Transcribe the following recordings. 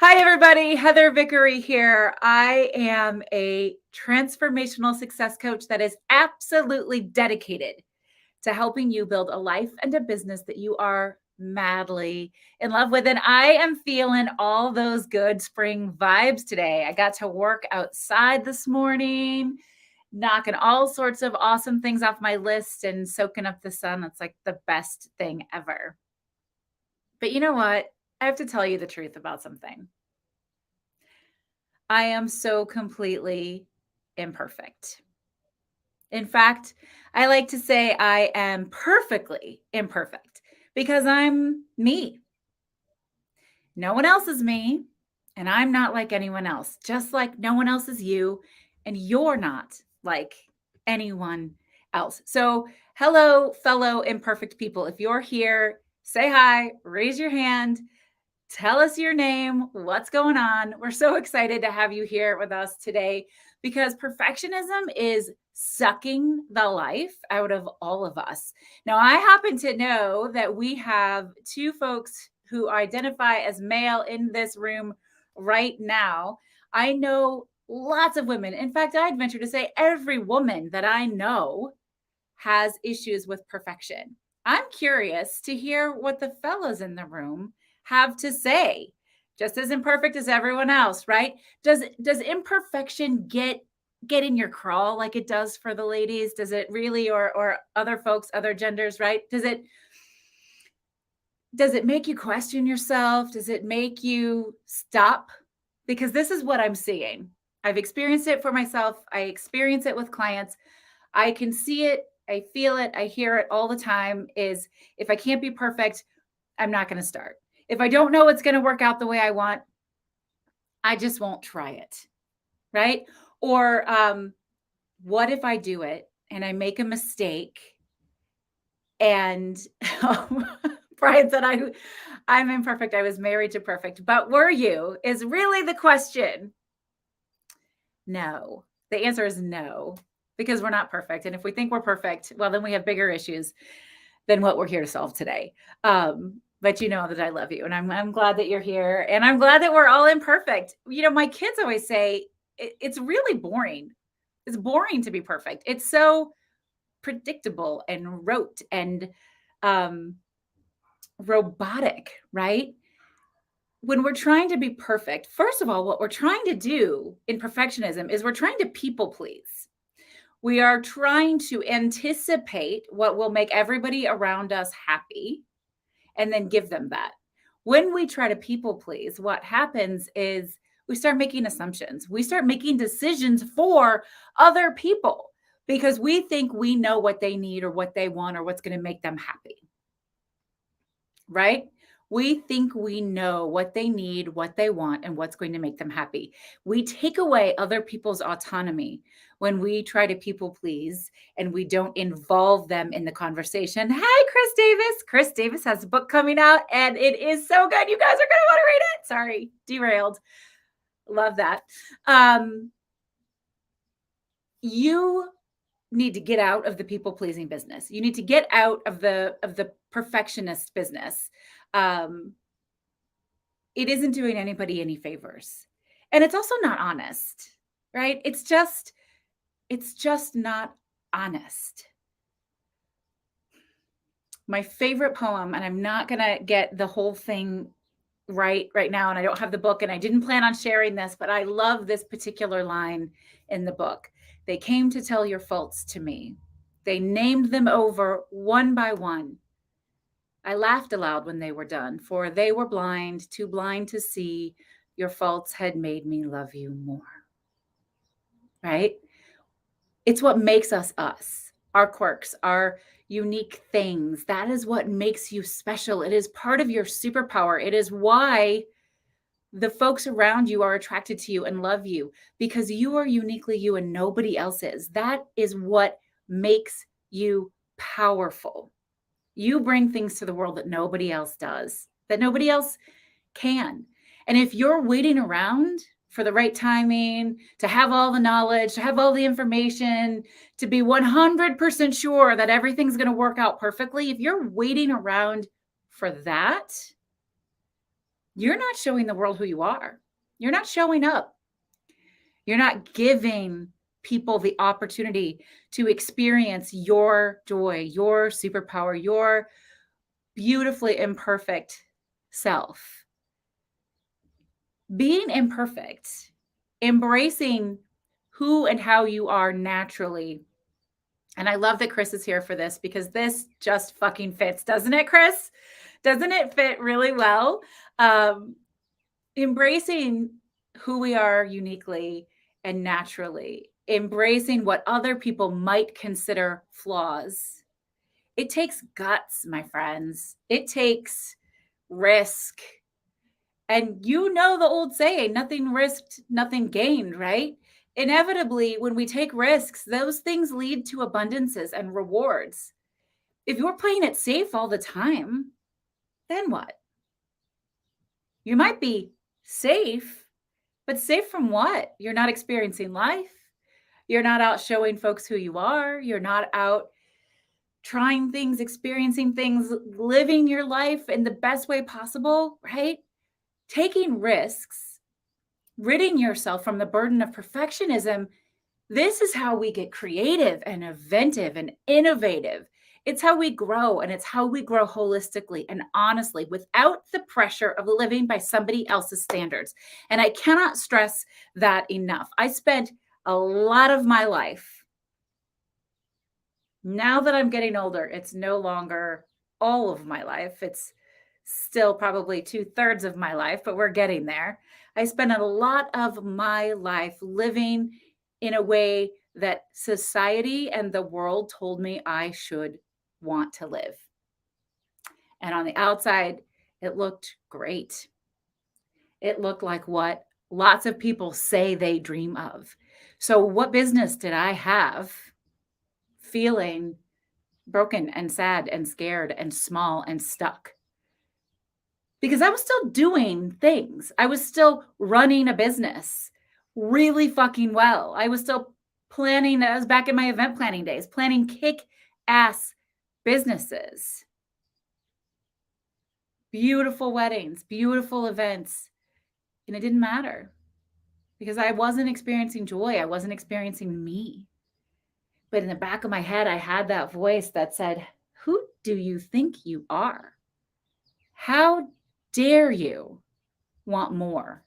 Hi, everybody. Heather Vickery here. I am a transformational success coach that is absolutely dedicated to helping you build a life and a business that you are madly in love with. And I am feeling all those good spring vibes today. I got to work outside this morning, knocking all sorts of awesome things off my list and soaking up the sun. That's like the best thing ever. But you know what? I have to tell you the truth about something. I am so completely imperfect. In fact, I like to say I am perfectly imperfect because I'm me. No one else is me, and I'm not like anyone else, just like no one else is you, and you're not like anyone else. So, hello, fellow imperfect people. If you're here, say hi, raise your hand. Tell us your name, what's going on. We're so excited to have you here with us today because perfectionism is sucking the life out of all of us. Now, I happen to know that we have two folks who identify as male in this room right now. I know lots of women. In fact, I'd venture to say every woman that I know has issues with perfection. I'm curious to hear what the fellas in the room have to say. Just as imperfect as everyone else, right? Does imperfection get in your crawl like it does for the ladies? Does it really, or other folks, other genders, right? Does it make you question yourself? Does it make you stop? Because this is what I'm seeing. I've experienced it for myself. I experience it with clients. I can see it, I feel it, I hear it all the time is if I can't be perfect, I'm not going to start. If I don't know it's going to work out the way I want, I just won't try it. Right? Or what if I do it and I make a mistake and Brian said I'm imperfect. I was married to perfect. But were you? Is really the question. No. The answer is no, because we're not perfect. And if we think we're perfect, well, then we have bigger issues than what we're here to solve today. But you know that I love you, and I'm glad that you're here, and I'm glad that we're all imperfect. You know, my kids always say it's really boring. It's boring to be perfect. It's so predictable and rote and robotic, right? When we're trying to be perfect, first of all, what we're trying to do in perfectionism is we're trying to people please. We are trying to anticipate what will make everybody around us happy and then give them that. When we try to people please, what happens is we start making assumptions. We start making decisions for other people because we think we know what they need or what they want or what's going to make them happy. Right? We think we know what they need, what they want, and what's going to make them happy. We take away other people's autonomy when we try to people please and we don't involve them in the conversation. Hi, Chris Davis. Chris Davis has a book coming out and it is so good. You guys are going to want to read it. Sorry, derailed. Love that. You need to get out of the people pleasing business. You need to get out of the perfectionist business. It isn't doing anybody any favors. And it's also not honest, right? It's just not honest. My favorite poem, and I'm not going to get the whole thing right now, and I don't have the book, and I didn't plan on sharing this, but I love this particular line in the book. They came to tell your faults to me. They named them over one by one. I laughed aloud when they were done, for they were blind, too blind to see your faults had made me love you more. Right? It's what makes us us, our quirks, our unique things. That is what makes you special. It is part of your superpower. It is why the folks around you are attracted to you and love you, because you are uniquely you and nobody else is. That is what makes you powerful. You bring things to the world that nobody else does, that nobody else can. And if you're waiting around for the right timing, to have all the knowledge, to have all the information, to be 100% sure that everything's going to work out perfectly, if you're waiting around for that, you're not showing the world who you are. You're not showing up. You're not giving people the opportunity to experience your joy, your superpower, your beautifully imperfect self. Being imperfect, embracing who and how you are naturally. And I love that Chris is here for this because this just fucking fits, doesn't it, Chris? Doesn't it fit really well? Embracing who we are uniquely and naturally, embracing what other people might consider flaws. It takes guts, my friends. It takes risk. And you know the old saying, nothing risked, nothing gained, right? Inevitably, when we take risks, those things lead to abundances and rewards. If you're playing it safe all the time, then what? You might be safe, but safe from what? You're not experiencing life. You're not out showing folks who you are. You're not out trying things, experiencing things, living your life in the best way possible, right? Taking risks, ridding yourself from the burden of perfectionism. This is how we get creative and inventive and innovative. It's how we grow, and it's how we grow holistically and honestly without the pressure of living by somebody else's standards. And I cannot stress that enough. I spent a lot of my life. Now that I'm getting older, it's no longer all of my life. It's still probably 2/3 of my life, but we're getting there. I spent a lot of my life living in a way that society and the world told me I should want to live. And on the outside, it looked great. It looked like what lots of people say they dream of. So, what business did I have feeling broken and sad and scared and small and stuck? Because I was still doing things. I was still running a business really fucking well. I was still planning, I was back in my event planning days, planning kick ass businesses, beautiful weddings, beautiful events. And it didn't matter because I wasn't experiencing joy. I wasn't experiencing me. But in the back of my head, I had that voice that said, who do you think you are? How dare you want more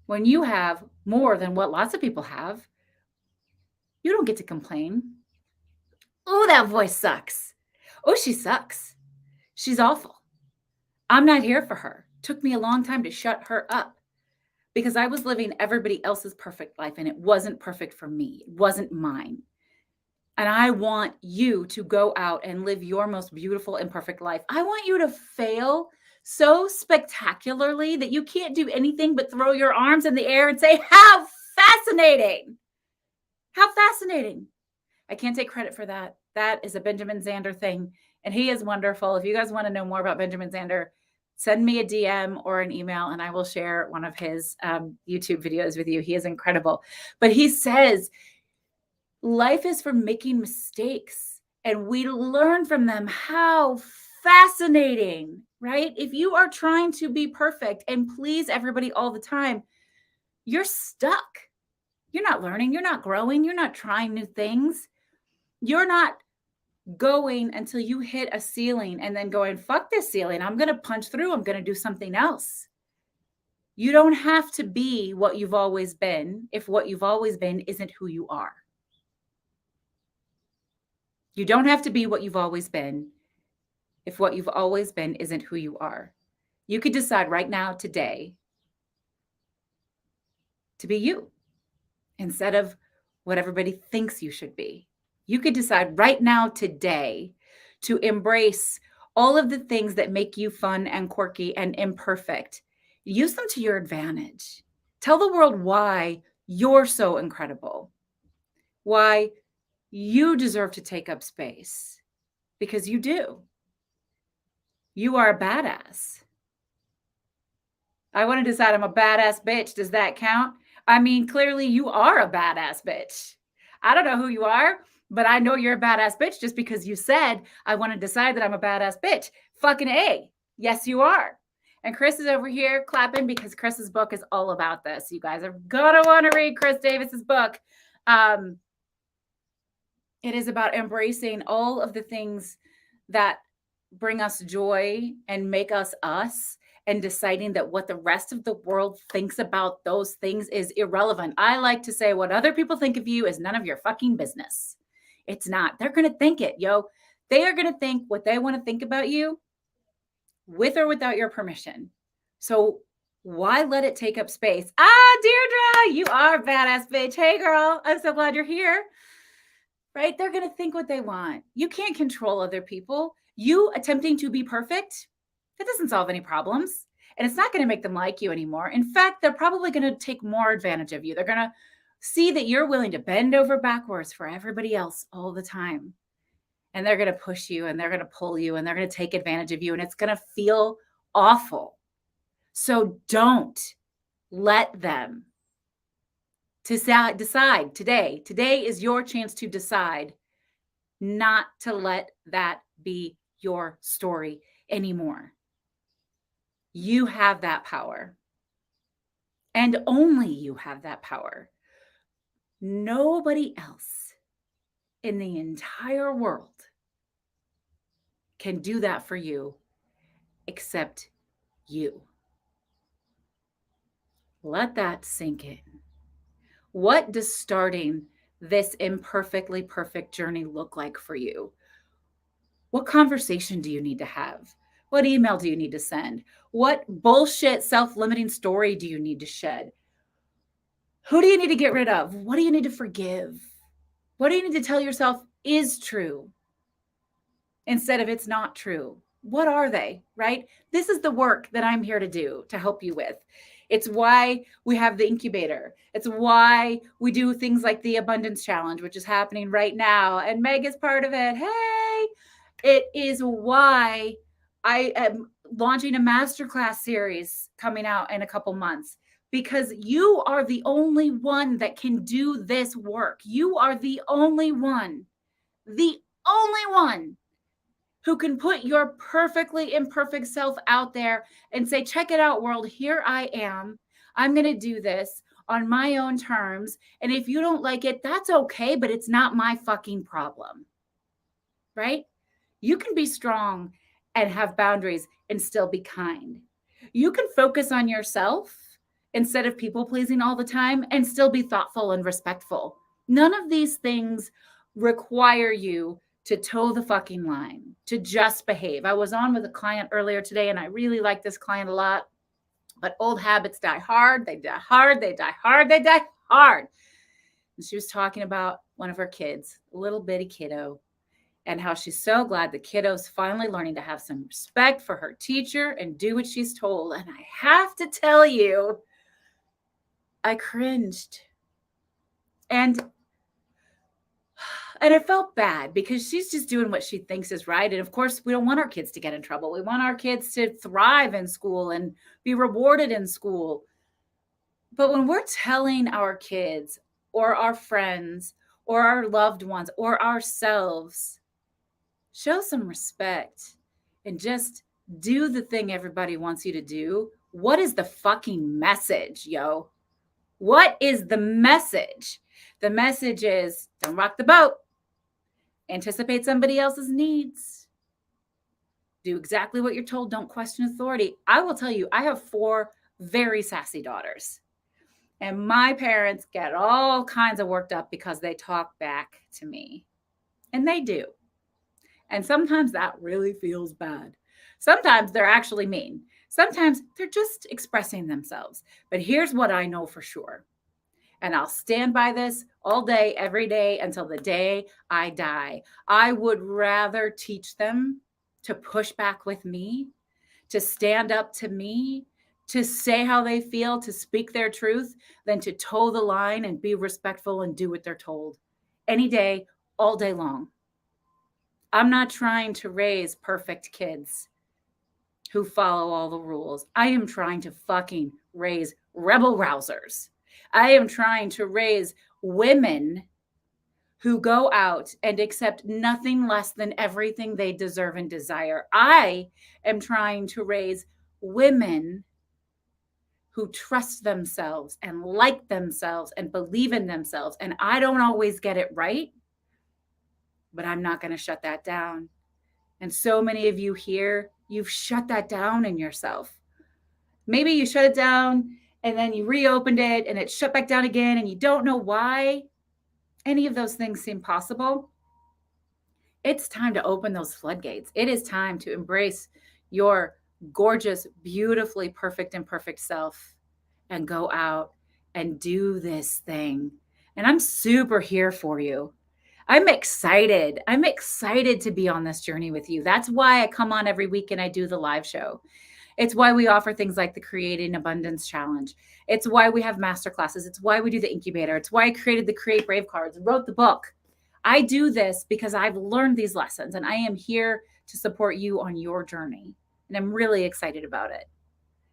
when you have more than what lots of people have? You don't get to complain. Oh, that voice sucks. Oh, she sucks. She's awful. I'm not here for her. Took me a long time to shut her up because I was living everybody else's perfect life and it wasn't perfect for me. It wasn't mine. And I want you to go out and live your most beautiful, imperfect life. I want you to fail so spectacularly that you can't do anything but throw your arms in the air and say, how fascinating. How fascinating. I can't take credit for that. That is a Benjamin Zander thing. And he is wonderful. If you guys want to know more about Benjamin Zander, send me a DM or an email and I will share one of his YouTube videos with you. He is incredible. But he says, life is for making mistakes and we learn from them. How fascinating, right? If you are trying to be perfect and please everybody all the time, you're stuck. You're not learning. You're not growing. You're not trying new things. You're not going until you hit a ceiling and then going, fuck this ceiling. I'm going to punch through. I'm going to do something else. You don't have to be what you've always been if what you've always been isn't who you are. You don't have to be what you've always been if what you've always been isn't who you are. You could decide right now, today, to be you instead of what everybody thinks you should be. You could decide right now, today, to embrace all of the things that make you fun and quirky and imperfect. Use them to your advantage. Tell the world why you're so incredible, why you deserve to take up space, because you do. You are a badass. I want to decide I'm a badass bitch. Does that count? I mean, clearly you are a badass bitch. I don't know who you are, but I know you're a badass bitch just because you said, I want to decide that I'm a badass bitch. Fucking A. Yes, you are. And Chris is over here clapping because Chris's book is all about this. You guys are gonna want to read Chris Davis's book. It is about embracing all of the things that bring us joy and make us us, and deciding that what the rest of the world thinks about those things is irrelevant. I like to say what other people think of you is none of your fucking business. It's not. They're going to think it, yo. They are going to think what they want to think about you with or without your permission. So why let it take up space? Deirdre, you are a badass bitch. Hey, girl, I'm so glad you're here. Right? They're going to think what they want. You can't control other people. You attempting to be perfect, that doesn't solve any problems. And it's not going to make them like you anymore. In fact, they're probably going to take more advantage of you. They're going to see that you're willing to bend over backwards for everybody else all the time. And they're going to push you and they're going to pull you and they're going to take advantage of you. And it's going to feel awful. So don't let them. Decide today. Today is your chance to decide not to let that be your story anymore. You have that power. And only you have that power. Nobody else in the entire world can do that for you except you. Let that sink in. What does starting this imperfectly perfect journey look like for you? What conversation do you need to have? What email do you need to send? What bullshit self-limiting story do you need to shed? Who do you need to get rid of? What do you need to forgive? What do you need to tell yourself is true instead of it's not true? What are they, right? This is the work that I'm here to do to help you with. It's why we have the incubator. It's why we do things like the Abundance Challenge, which is happening right now. And Meg is part of it. Hey, it is why I am launching a masterclass series coming out in a couple months, because you are the only one that can do this work. You are the only one who can put your perfectly imperfect self out there and say, check it out, world. Here I am. I'm going to do this on my own terms. And if you don't like it, that's okay, but it's not my fucking problem. Right? You can be strong and have boundaries and still be kind. You can focus on yourself instead of people pleasing all the time and still be thoughtful and respectful. None of these things require you to toe the fucking line, to just behave. I was on with a client earlier today, and I really like this client a lot, but old habits die hard. They die hard. They die hard. They die hard. And she was talking about one of her kids, a little bitty kiddo, and how she's so glad the kiddo's finally learning to have some respect for her teacher and do what she's told. And I have to tell you, I cringed. And I felt bad because she's just doing what she thinks is right. And of course, we don't want our kids to get in trouble. We want our kids to thrive in school and be rewarded in school. But when we're telling our kids or our friends or our loved ones or ourselves, show some respect and just do the thing everybody wants you to do, what is the fucking message, yo? What is the message? The message is don't rock the boat. Anticipate somebody else's needs. Do exactly what you're told. Don't question authority. I will tell you, I have 4 very sassy daughters. And my parents get all kinds of worked up because they talk back to me. And they do. And sometimes that really feels bad. Sometimes they're actually mean. Sometimes they're just expressing themselves. But here's what I know for sure. And I'll stand by this all day, every day, until the day I die. I would rather teach them to push back with me, to stand up to me, to say how they feel, to speak their truth, than to toe the line and be respectful and do what they're told. Any day, all day long. I'm not trying to raise perfect kids who follow all the rules. I am trying to fucking raise rebel rousers. I am trying to raise women who go out and accept nothing less than everything they deserve and desire. I am trying to raise women who trust themselves and like themselves and believe in themselves. And I don't always get it right, but I'm not going to shut that down. And so many of you here, you've shut that down in yourself. Maybe you shut it down and then you reopened it and it shut back down again and you don't know why any of those things seem possible. It's time to open those floodgates. It is time to embrace your gorgeous, beautifully perfect and perfect self and go out and do this thing. And I'm super here for you. I'm excited. I'm excited to be on this journey with you. That's why I come on every week and I do the live show. It's why we offer things like the Creating Abundance Challenge. It's why we have masterclasses. It's why we do the incubator. It's why I created the Create Brave cards, wrote the book. I do this because I've learned these lessons and I am here to support you on your journey. And I'm really excited about it.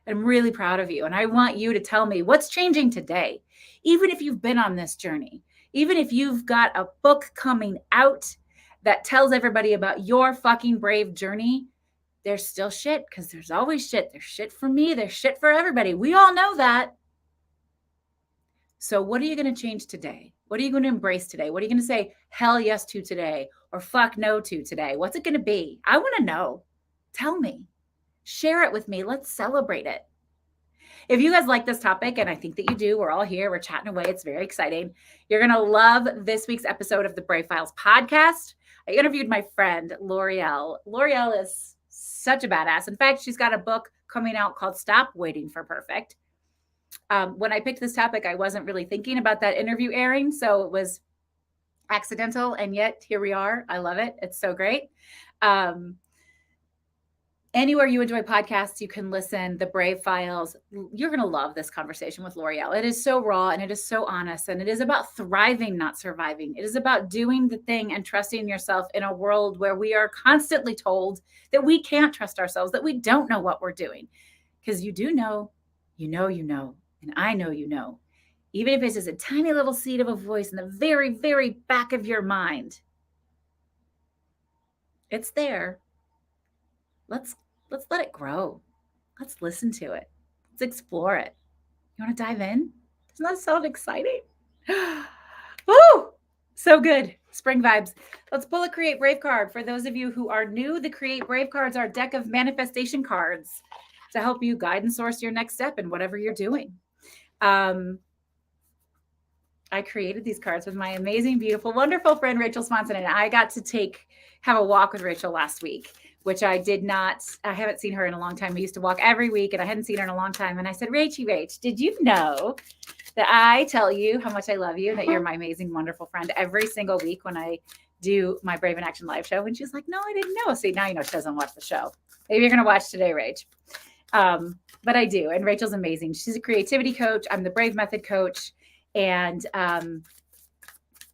I'm really proud of you. And I want you to tell me what's changing today, even if you've been on this journey, even if you've got a book coming out that tells everybody about your fucking brave journey. There's still shit because there's always shit. There's shit for me. There's shit for everybody. We all know that. So what are you going to change today? What are you going to embrace today? What are you going to say hell yes to today or fuck no to today? What's it going to be? I want to know. Tell me. Share it with me. Let's celebrate it. If you guys like this topic, and I think that you do, we're all here, we're chatting away. It's very exciting. You're going to love this week's episode of the Brave Files podcast. I interviewed my friend, L'Oreal. L'Oreal is such a badass. In fact, she's got a book coming out called Stop Waiting for Perfect. When I picked this topic, I wasn't really thinking about that interview airing, so it was accidental, and yet here we are. I love it. It's so great. Anywhere you enjoy podcasts, you can listen. The Brave Files. You're going to love this conversation with L'Oreal. It is so raw and it is so honest, and it is about thriving, not surviving. It is about doing the thing and trusting yourself in a world where we are constantly told that we can't trust ourselves, that we don't know what we're doing. Because you do know, and I know you know. Even if it's just a tiny little seed of a voice in the very, very back of your mind, it's there. Let's let it grow. Let's listen to it. Let's explore it. You want to dive in? Doesn't that sound exciting? Woo! So good. Spring vibes. Let's pull a Create Brave card. For those of you who are new, the Create Brave cards are a deck of manifestation cards to help you guide and source your next step in whatever you're doing. I created these cards with my amazing, beautiful, wonderful friend, Rachel Swanson, and I got to have a walk with Rachel last week, which I haven't seen her in a long time. We used to walk every week and I hadn't seen her in a long time. And I said, Rach, did you know that I tell you how much I love you and that you're my amazing, wonderful friend every single week when I do my Brave in Action live show? And she's like, no, I didn't know. See, now you know she doesn't watch the show. Maybe you're going to watch today, Rach. But I do. And Rachel's amazing. She's a creativity coach. I'm the Brave Method coach. And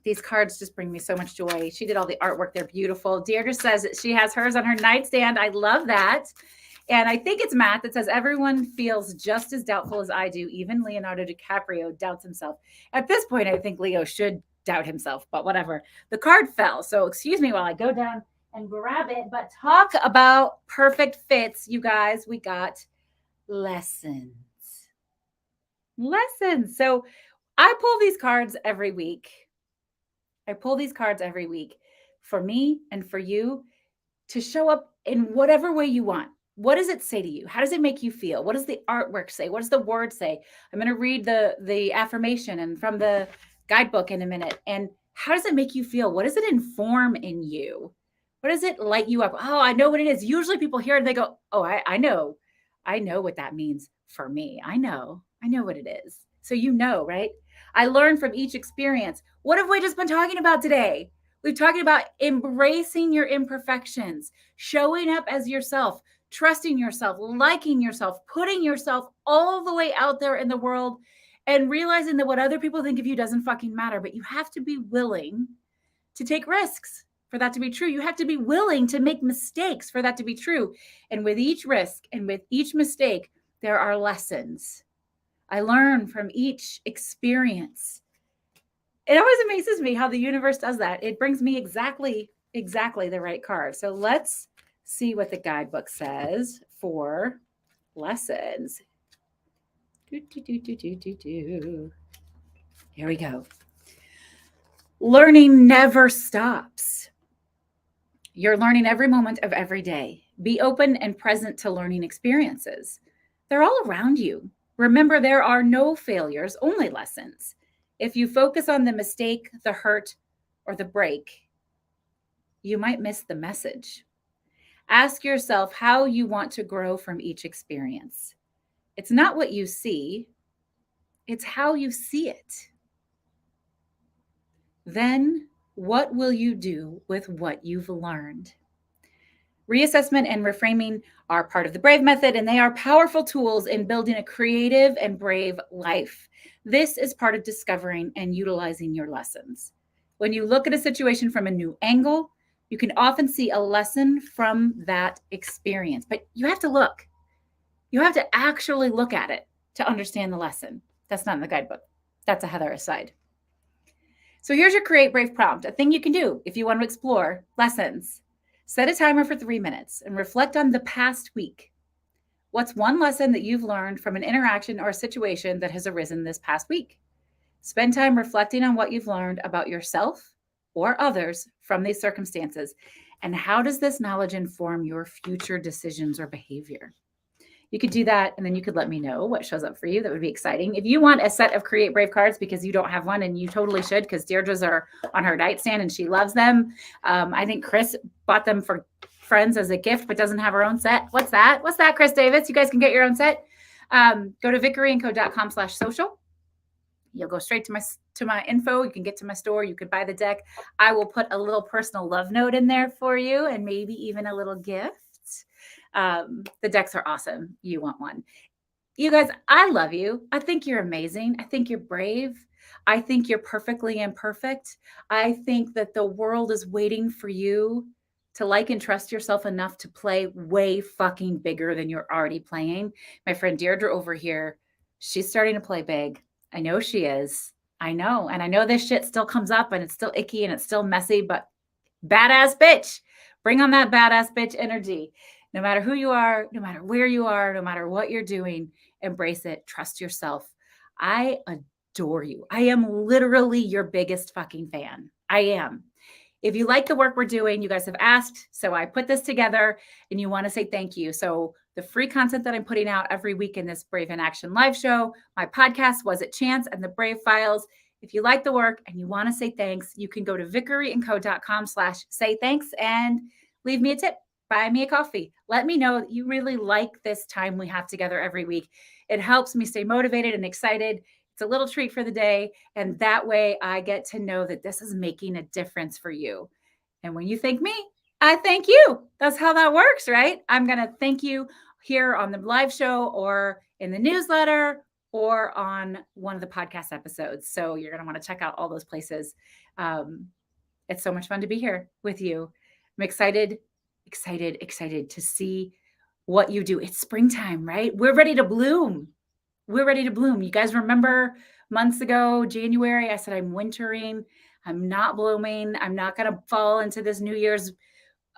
these cards just bring me so much joy. She did all the artwork. They're beautiful. Deirdre says that she has hers on her nightstand. I love that. And I think it's Matt that says, everyone feels just as doubtful as I do. Even Leonardo DiCaprio doubts himself. At this point, I think Leo should doubt himself, but whatever. The card fell. So excuse me while I go down and grab it. But talk about perfect fits, you guys. We got lessons. So I pull these cards every week. For me and for you to show up in whatever way you want. What does it say to you? How does it make you feel? What does the artwork say? What does the word say? I'm going to read the affirmation and from the guidebook in a minute. And how does it make you feel? What does it inform in you? What does it light you up? Oh, I know what it is. Usually people hear it and they go, oh, I know what that means for me. I know what it is. So you know, right? I learned from each experience. What have we just been talking about today? We've talked about embracing your imperfections, showing up as yourself, trusting yourself, liking yourself, putting yourself all the way out there in the world and realizing that what other people think of you doesn't fucking matter. But you have to be willing to take risks for that to be true. You have to be willing to make mistakes for that to be true. And with each risk and with each mistake, there are lessons. I learn from each experience. It always amazes me how the universe does that. It brings me exactly the right card. So let's see what the guidebook says for lessons. Here we go. Learning never stops. You're learning every moment of every day. Be open and present to learning experiences. They're all around you. Remember, there are no failures, only lessons. If you focus on the mistake, the hurt, or the break, you might miss the message. Ask yourself how you want to grow from each experience. It's not what you see, it's how you see it. Then, what will you do with what you've learned? Reassessment and reframing are part of the Brave Method, and they are powerful tools in building a creative and brave life. This is part of discovering and utilizing your lessons. When you look at a situation from a new angle, you can often see a lesson from that experience, but you have to look. You have to actually look at it to understand the lesson. That's not in the guidebook. That's a Heather aside. So here's your Create Brave prompt, a thing you can do if you want to explore lessons. Set a timer for 3 minutes and reflect on the past week. What's one lesson that you've learned from an interaction or a situation that has arisen this past week? Spend time reflecting on what you've learned about yourself or others from these circumstances. And how does this knowledge inform your future decisions or behavior? You could do that, and then you could let me know what shows up for you. That would be exciting. If you want a set of Create Brave cards because you don't have one, and you totally should, because Deirdre's are on her nightstand and she loves them. I think Chris bought them for friends as a gift, but doesn't have her own set. What's that? What's that, Chris Davis? You guys can get your own set. Go to vickeryandco.com/social. You'll go straight to my info. You can get to my store. You could buy the deck. I will put a little personal love note in there for you, and maybe even a little gift. The decks are awesome. You want one. You guys, I love you. I think you're amazing. I think you're brave. I think you're perfectly imperfect. I think that the world is waiting for you to like and trust yourself enough to play way fucking bigger than you're already playing. My friend Deirdre over here, she's starting to play big. I know she is. I know. And I know this shit still comes up and it's still icky and it's still messy, but badass bitch. Bring on that badass bitch energy. No matter who you are, no matter where you are, no matter what you're doing, embrace it. Trust yourself. I adore you. I am literally your biggest fucking fan. I am. If you like the work we're doing, you guys have asked, so I put this together and you want to say thank you. So the free content that I'm putting out every week in this Brave in Action live show, my podcast, Was It Chance, and the Brave Files. If you like the work and you want to say thanks, you can go to vickeryandco.com/say thanks and leave me a tip. Buy me a coffee. Let me know that you really like this time we have together every week. It helps me stay motivated and excited. It's a little treat for the day. And that way I get to know that this is making a difference for you. And when you thank me, I thank you. That's how that works, right? I'm going to thank you here on the live show or in the newsletter or on one of the podcast episodes. So you're going to want to check out all those places. It's so much fun to be here with you. I'm excited to see what you do. It's springtime, right? We're ready to bloom. We're ready to bloom. You guys remember months ago, January, I said, I'm wintering. I'm not blooming. I'm not going to fall into this New Year's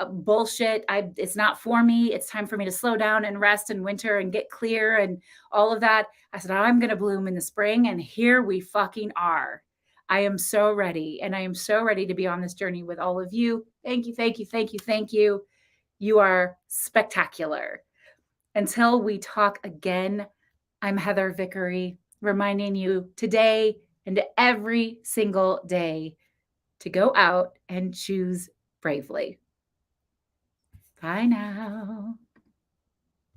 bullshit. It's not for me. It's time for me to slow down and rest and winter and get clear and all of that. I said, I'm going to bloom in the spring. And here we fucking are. I am so ready. And I am so ready to be on this journey with all of you. Thank you, thank you, thank you, thank you. You are spectacular. Until we talk again, I'm Heather Vickery, reminding you today and every single day to go out and choose bravely. Bye now.